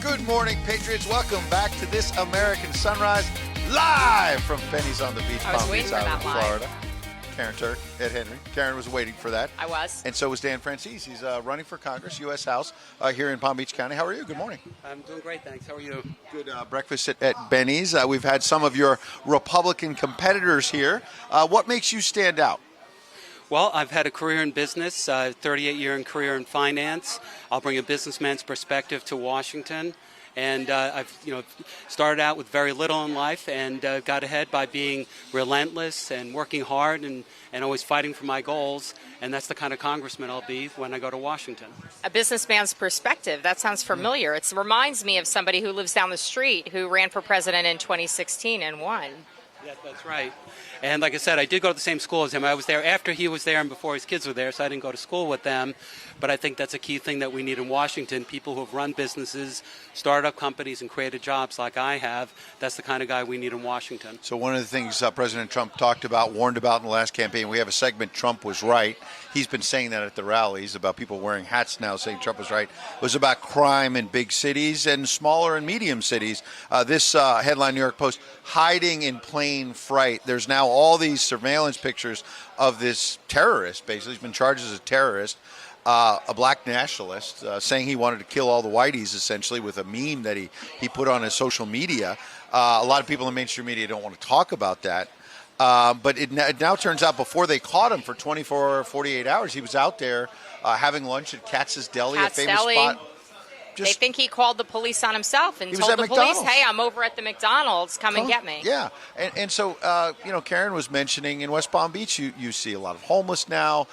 Good morning, Patriots. Welcome back to This American Sunrise, live from Benny's on the Beach, Palm Beach Island, Florida. Karyn, Turk, Ed Henry. Karyn was waiting for that. I was. And so was Dan Franzese. He's running for Congress, U.S. House, here in Palm Beach County. How are you? Good morning. I'm doing great, thanks. How are you? Good breakfast at Benny's. We've had some of your Republican competitors here. What makes you stand out? Well, I've had a career in business, 38-year career in finance. I'll bring a businessman's perspective to Washington. And I've started out with very little in life and got ahead by being relentless and working hard and always fighting for my goals. And that's the kind of congressman I'll be when I go to Washington. A businessman's perspective. That sounds familiar. It reminds me of somebody who lives down the street who ran for president in 2016 and won. Yeah, that's right. And like I said, I did go to the same school as him. I was there after he was there and before his kids were there, so I didn't go to school with them. But I think that's a key thing that we need in Washington, people who have run businesses, started up companies, and created jobs like I have. That's the kind of guy we need in Washington. So one of the things President Trump talked about, warned about in the last campaign, we have a segment, Trump was right. He's been saying that at the rallies about people wearing hats now saying Trump was right. It was about crime in big cities and smaller and medium cities. This headline, New York Post, hiding in plain fright. There's now all these surveillance pictures of this terrorist, basically. He's been charged as a terrorist. A black nationalist saying he wanted to kill all the whiteys, essentially, with a meme that he put on his social media. A lot of people in mainstream media don't want to talk about that. But it now turns out before they caught him for 24 or 48 hours, he was out there having lunch at Katz's Deli, a famous spot. They think he called the police on himself and told the police, hey, I'm over at the McDonald's, come and get me. Yeah, and so, Karyn was mentioning in West Palm Beach, you see a lot of homeless now.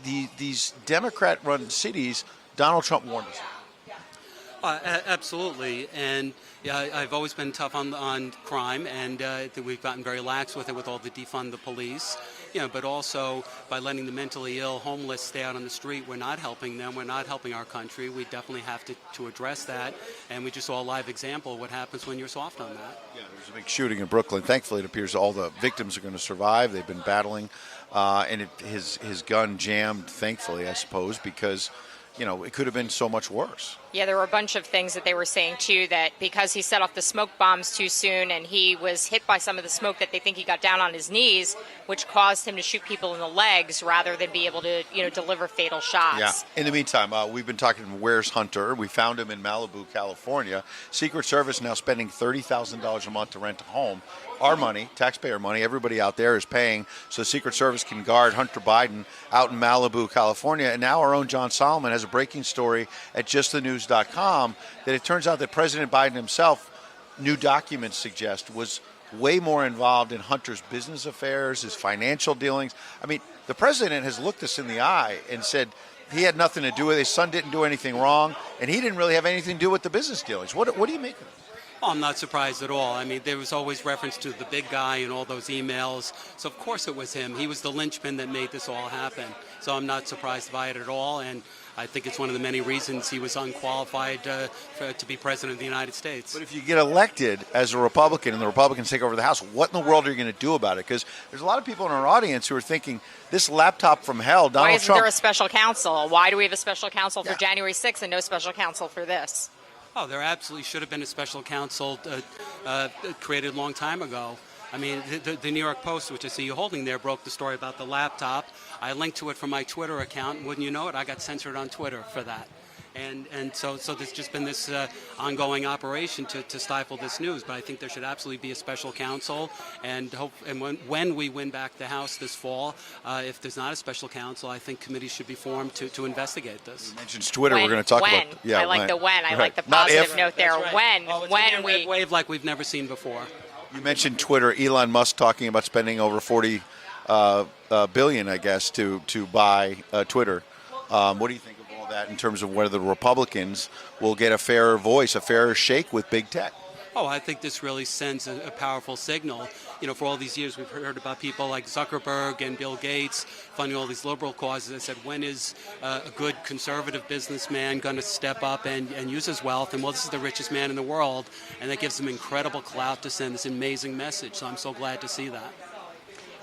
These Democrat-run cities, Donald Trump warned us. Absolutely, and I've always been tough on crime, and we've gotten very lax with it with all the defund the police. But also by letting the mentally ill, homeless stay out on the street, we're not helping them. We're not helping our country. We definitely have to address that. And we just saw a live example of what happens when you're soft on that. Yeah, there's a big shooting in Brooklyn. Thankfully, it appears all the victims are going to survive. They've been battling, and his gun jammed. Thankfully, I suppose, because it could have been so much worse. Yeah, there were a bunch of things that they were saying, too, that because he set off the smoke bombs too soon and he was hit by some of the smoke that they think he got down on his knees, which caused him to shoot people in the legs rather than be able to, deliver fatal shots. Yeah. In the meantime, we've been talking to Where's Hunter. We found him in Malibu, California. Secret Service now spending $30,000 a month to rent a home. Our money, taxpayer money, everybody out there is paying so the Secret Service can guard Hunter Biden out in Malibu, California. And now our own John Solomon has a breaking story at justthenews.com that it turns out that President Biden himself, new documents suggest, was way more involved in Hunter's business affairs, his financial dealings. I mean, the president has looked us in the eye and said he had nothing to do with it. His son didn't do anything wrong, and he didn't really have anything to do with the business dealings. What do you make of it? Oh, I'm not surprised at all. I mean, there was always reference to the big guy in all those emails. So, of course, it was him. He was the linchpin that made this all happen. So I'm not surprised by it at all. And I think it's one of the many reasons he was unqualified to be president of the United States. But if you get elected as a Republican and the Republicans take over the House, what in the world are you going to do about it? Because there's a lot of people in our audience who are thinking, this laptop from hell, Donald Trump. Why isn't there a special counsel? Why do we have a special counsel for January 6th and no special counsel for this? Oh, there absolutely should have been a special counsel created a long time ago. I mean, the New York Post, which I see you holding there, broke the story about the laptop. I linked to it from my Twitter account. Wouldn't you know it, I got censored on Twitter for that. And so there's just been this ongoing operation to stifle this news. But I think there should absolutely be a special counsel. And when we win back the House this fall, if there's not a special counsel, I think committees should be formed to investigate this. You mentioned Twitter. We're going to talk about. Yeah, I like the when. I like the Not positive if. note there. Right. When we wave like we've never seen before. You mentioned Twitter. Elon Musk talking about spending over $40 billion, I guess, to buy Twitter. What do you think of all that in terms of whether the Republicans will get a fairer voice, a fairer shake with big tech? Oh, I think this really sends a powerful signal. For all these years we've heard about people like Zuckerberg and Bill Gates funding all these liberal causes. I said, when is a good conservative businessman going to step up and use his wealth? And, well, this is the richest man in the world, and that gives him incredible clout to send this amazing message. So I'm so glad to see that.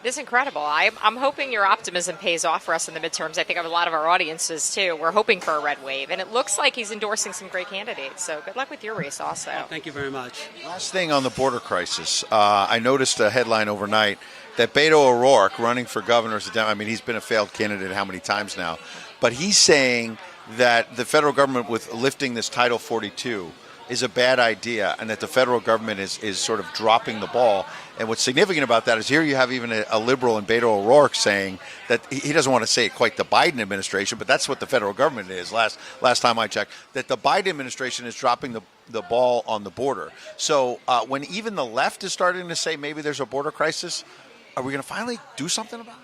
This is incredible. I'm hoping your optimism pays off for us in the midterms. I think of a lot of our audiences, too. We're hoping for a red wave, and it looks like he's endorsing some great candidates. So good luck with your race also. Well, thank you very much. Last thing on the border crisis. I noticed a headline overnight that Beto O'Rourke, running for governor, I mean, he's been a failed candidate how many times now, but he's saying that the federal government, with lifting this Title 42, is a bad idea, and that the federal government is sort of dropping the ball. And what's significant about that is here you have even a liberal in Beto O'Rourke saying that he doesn't want to say it quite the Biden administration, but that's what the federal government is. Last time I checked, that the Biden administration is dropping the ball on the border. So when even the left is starting to say maybe there's a border crisis, are we going to finally do something about it?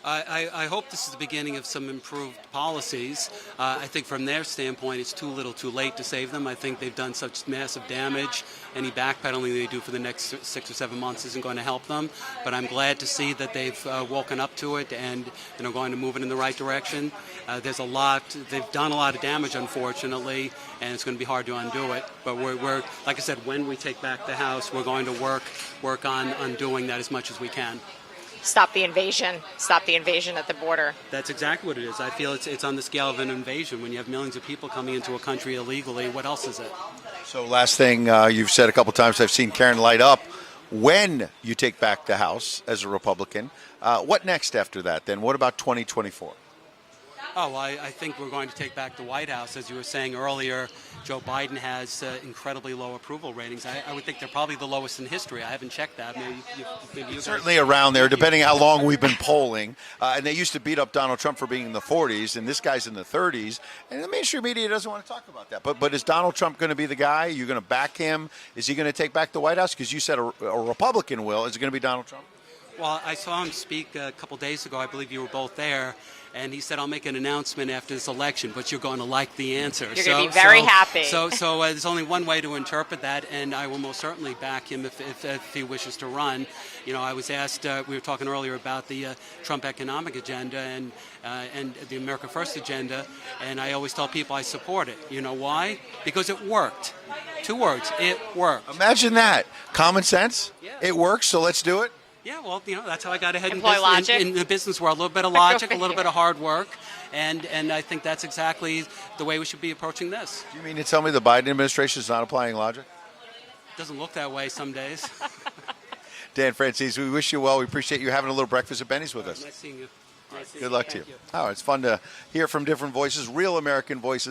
I hope this is the beginning of some improved policies. I think from their standpoint, it's too little too late to save them. I think they've done such massive damage. Any backpedaling they do for the next 6 or 7 months isn't going to help them. But I'm glad to see that they've woken up to it and are going to move it in the right direction. There's a lot. They've done a lot of damage, unfortunately, and it's going to be hard to undo it. But we're like I said, when we take back the House, we're going to work on undoing that as much as we can. Stop the invasion. Stop the invasion at the border. That's exactly what it is. I feel it's on the scale of an invasion. When you have millions of people coming into a country illegally, what else is it? So last thing, you've said a couple times, I've seen Karyn light up. When you take back the House as a Republican, what next after that? Then what about 2024? Oh, I think we're going to take back the White House. As you were saying earlier, Joe Biden has incredibly low approval ratings. I would think they're probably the lowest in history. I haven't checked that. Maybe you guys. Certainly around there, depending how long we've been polling. And they used to beat up Donald Trump for being in the 40s, and this guy's in the 30s. And the mainstream media doesn't want to talk about that. But is Donald Trump going to be the guy? Are you going to back him? Is he going to take back the White House? Because you said a Republican will. Is it going to be Donald Trump? Well, I saw him speak a couple days ago. I believe you were both there. And he said, I'll make an announcement after this election, but you're going to like the answer. You're going to be very happy. So there's only one way to interpret that, and I will most certainly back him if he wishes to run. You know, I was asked, we were talking earlier about the Trump economic agenda and the America First agenda, and I always tell people I support it. You know why? Because it worked. 2 words, it worked. Imagine that. Common sense. Yeah. It works, so let's do it. Yeah, well, that's how I got ahead in the business world. A little bit of logic, a little bit of hard work, and I think that's exactly the way we should be approaching this. Do you mean to tell me the Biden administration is not applying logic? Doesn't look that way some days. Dan Franzese, we wish you well. We appreciate you having a little breakfast at Benny's with us. Nice seeing you. Good luck to you. Oh, it's fun to hear from different voices, real American voices.